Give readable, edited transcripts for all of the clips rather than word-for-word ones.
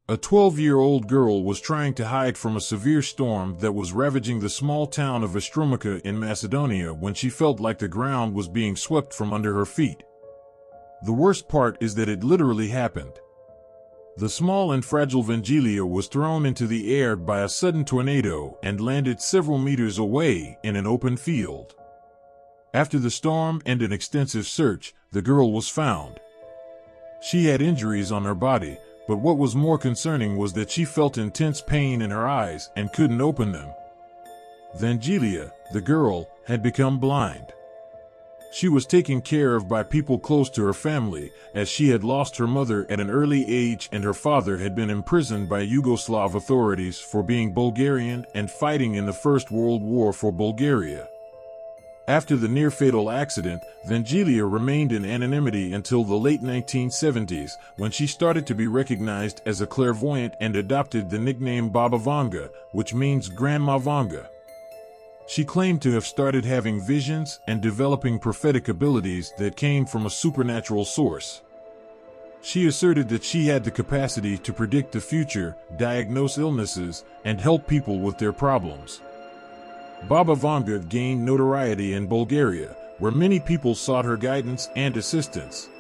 A 12-year-old girl was trying to hide from a severe storm that was ravaging the small town of Ostromica in Macedonia when she felt like the ground was being swept from under her feet. The worst part is that it literally happened. The small and fragile Vangelia was thrown into the air by a sudden tornado and landed several meters away in an open field. After the storm and an extensive search, the girl was found. She had injuries on her body, but what was more concerning was that she felt intense pain in her eyes and couldn't open them. Vangelia, the girl, had become blind. She was taken care of by people close to her family, as she had lost her mother at an early age and her father had been imprisoned by Yugoslav authorities for being Bulgarian and fighting in the First World War for Bulgaria. After the near-fatal accident, Vangelia remained in anonymity until the late 1970s, when she started to be recognized as a clairvoyant and adopted the nickname Baba Vanga, which means Grandma Vanga. She claimed to have started having visions and developing prophetic abilities that came from a supernatural source. She asserted that she had the capacity to predict the future, diagnose illnesses, and help people with their problems. Baba Vanga gained notoriety in Bulgaria, where many people sought her guidance and assistance.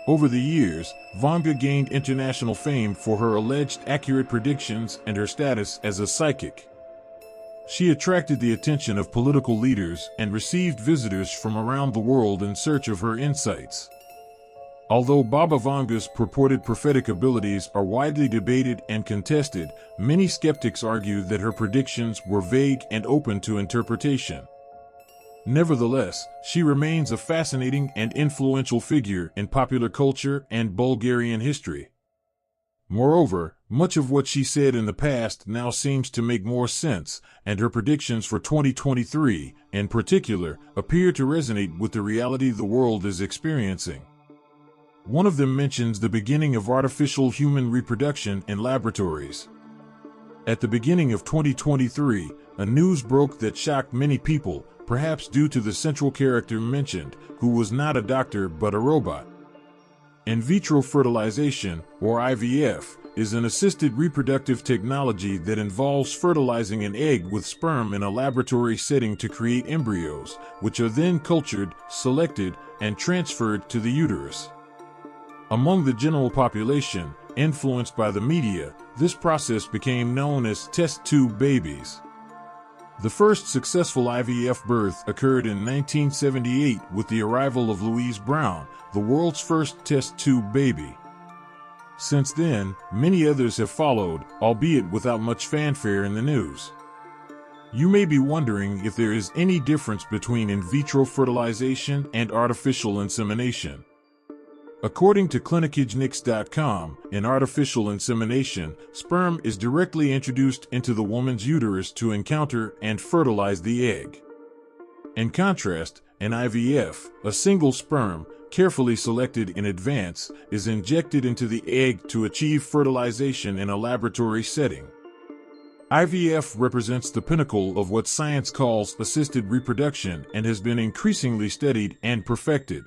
Over the years, Vanga gained international fame for her alleged accurate predictions and her status as a psychic. She attracted the attention of political leaders and received visitors from around the world in search of her insights. Although Baba Vanga's purported prophetic abilities are widely debated and contested, many skeptics argue that her predictions were vague and open to interpretation. Nevertheless, she remains a fascinating and influential figure in popular culture and Bulgarian history. Moreover, much of what she said in the past now seems to make more sense, and her predictions for 2023, in particular, appear to resonate with the reality the world is experiencing. One of them mentions the beginning of artificial human reproduction in laboratories. At the beginning of 2023, a news broke that shocked many people, perhaps due to the central character mentioned, who was not a doctor but a robot. In vitro fertilization, or IVF, is an assisted reproductive technology that involves fertilizing an egg with sperm in a laboratory setting to create embryos, which are then cultured, selected, and transferred to the uterus. Among the general population, influenced by the media, this process became known as test tube babies. The first successful IVF birth occurred in 1978 with the arrival of Louise Brown, the world's first test tube baby. Since then, many others have followed, albeit without much fanfare in the news. You may be wondering if there is any difference between in vitro fertilization and artificial insemination. According to clinicagenics.com, in artificial insemination, sperm is directly introduced into the woman's uterus to encounter and fertilize the egg. In contrast, in IVF, a single sperm, carefully selected in advance, is injected into the egg to achieve fertilization in a laboratory setting. IVF represents the pinnacle of what science calls assisted reproduction and has been increasingly studied and perfected.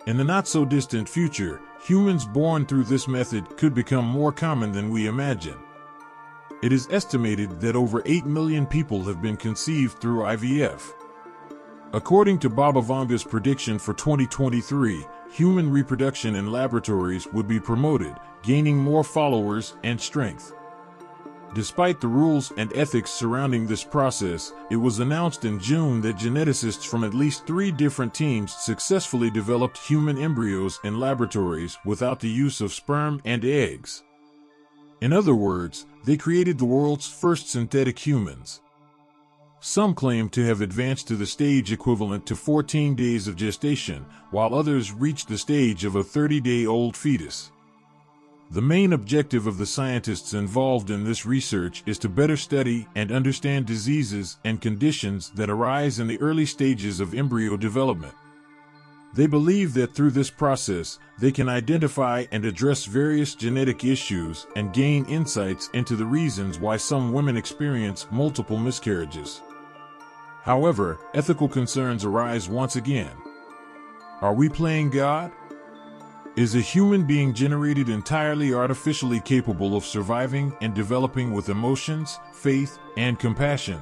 In the not-so-distant future, humans born through this method could become more common than we imagine. It is estimated that over 8 million people have been conceived through IVF. According to Baba Vanga's prediction for 2023, human reproduction in laboratories would be promoted, gaining more followers and strength. Despite the rules and ethics surrounding this process, it was announced in June that geneticists from at least 3 different teams successfully developed human embryos in laboratories without the use of sperm and eggs. In other words, they created the world's first synthetic humans. Some claim to have advanced to the stage equivalent to 14 days of gestation, while others reached the stage of a 30-day-old fetus. The main objective of the scientists involved in this research is to better study and understand diseases and conditions that arise in the early stages of embryo development. They believe that through this process, they can identify and address various genetic issues and gain insights into the reasons why some women experience multiple miscarriages. However, ethical concerns arise once again. Are we playing God? Is a human being generated entirely artificially capable of surviving and developing with emotions, faith, and compassion?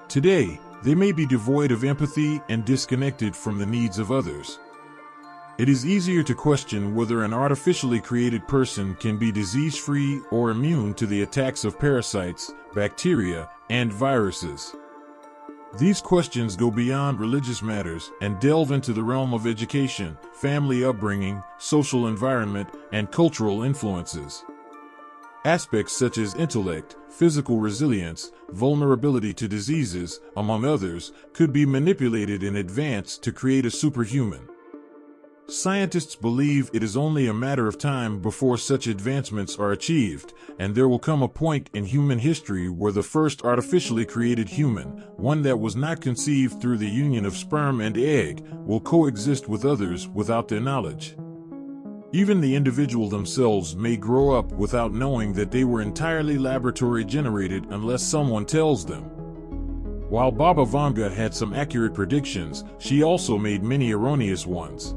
Today, they may be devoid of empathy and disconnected from the needs of others. It is easier to question whether an artificially created person can be disease-free or immune to the attacks of parasites, bacteria, and viruses. These questions go beyond religious matters and delve into the realm of education, family upbringing, social environment, and cultural influences. Aspects such as intellect, physical resilience, vulnerability to diseases, among others, could be manipulated in advance to create a superhuman. Scientists believe it is only a matter of time before such advancements are achieved, and there will come a point in human history where the first artificially created human, one that was not conceived through the union of sperm and egg, will coexist with others without their knowledge. Even the individual themselves may grow up without knowing that they were entirely laboratory generated unless someone tells them. While Baba Vanga had some accurate predictions, she also made many erroneous ones.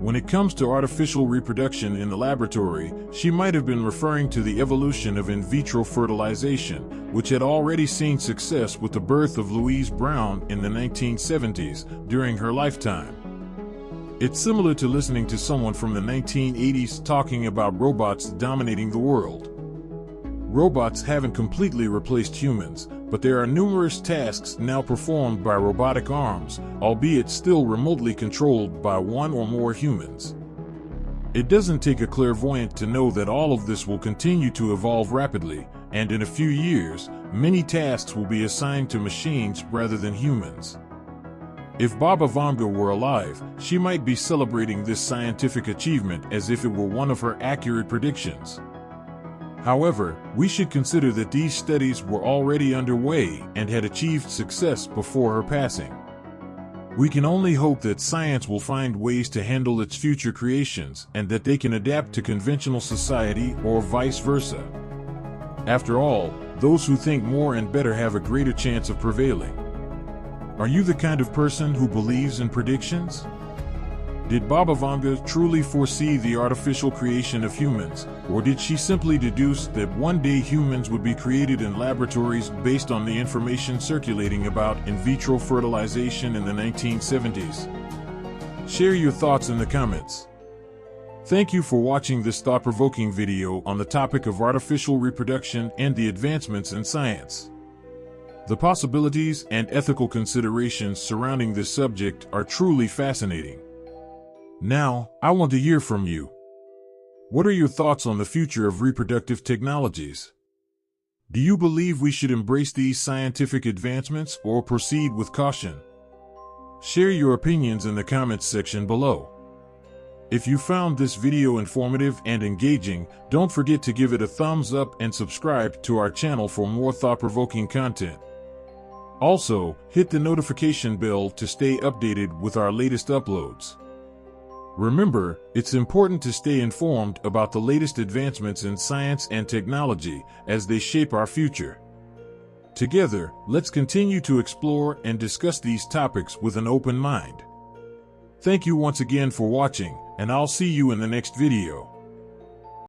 When it comes to artificial reproduction in the laboratory, she might have been referring to the evolution of in vitro fertilization, which had already seen success with the birth of Louise Brown in the 1970s, during her lifetime. It's similar to listening to someone from the 1980s talking about robots dominating the world. Robots haven't completely replaced humans, but there are numerous tasks now performed by robotic arms, albeit still remotely controlled by one or more humans. It doesn't take a clairvoyant to know that all of this will continue to evolve rapidly, and in a few years, many tasks will be assigned to machines rather than humans. If Baba Vanga were alive, she might be celebrating this scientific achievement as if it were one of her accurate predictions. However, we should consider that these studies were already underway and had achieved success before her passing. We can only hope that science will find ways to handle its future creations and that they can adapt to conventional society or vice versa. After all, those who think more and better have a greater chance of prevailing. Are you the kind of person who believes in predictions? Did Baba Vanga truly foresee the artificial creation of humans, or did she simply deduce that one day humans would be created in laboratories based on the information circulating about in vitro fertilization in the 1970s? Share your thoughts in the comments. Thank you for watching this thought-provoking video on the topic of artificial reproduction and the advancements in science. The possibilities and ethical considerations surrounding this subject are truly fascinating. Now, I want to hear from you. What are your thoughts on the future of reproductive technologies? Do you believe we should embrace these scientific advancements or proceed with caution? Share your opinions in the comments section below. If you found this video informative and engaging, don't forget to give it a thumbs up and subscribe to our channel for more thought-provoking content. Also, hit the notification bell to stay updated with our latest uploads. Remember, it's important to stay informed about the latest advancements in science and technology as they shape our future. Together, let's continue to explore and discuss these topics with an open mind. Thank you once again for watching, and I'll see you in the next video.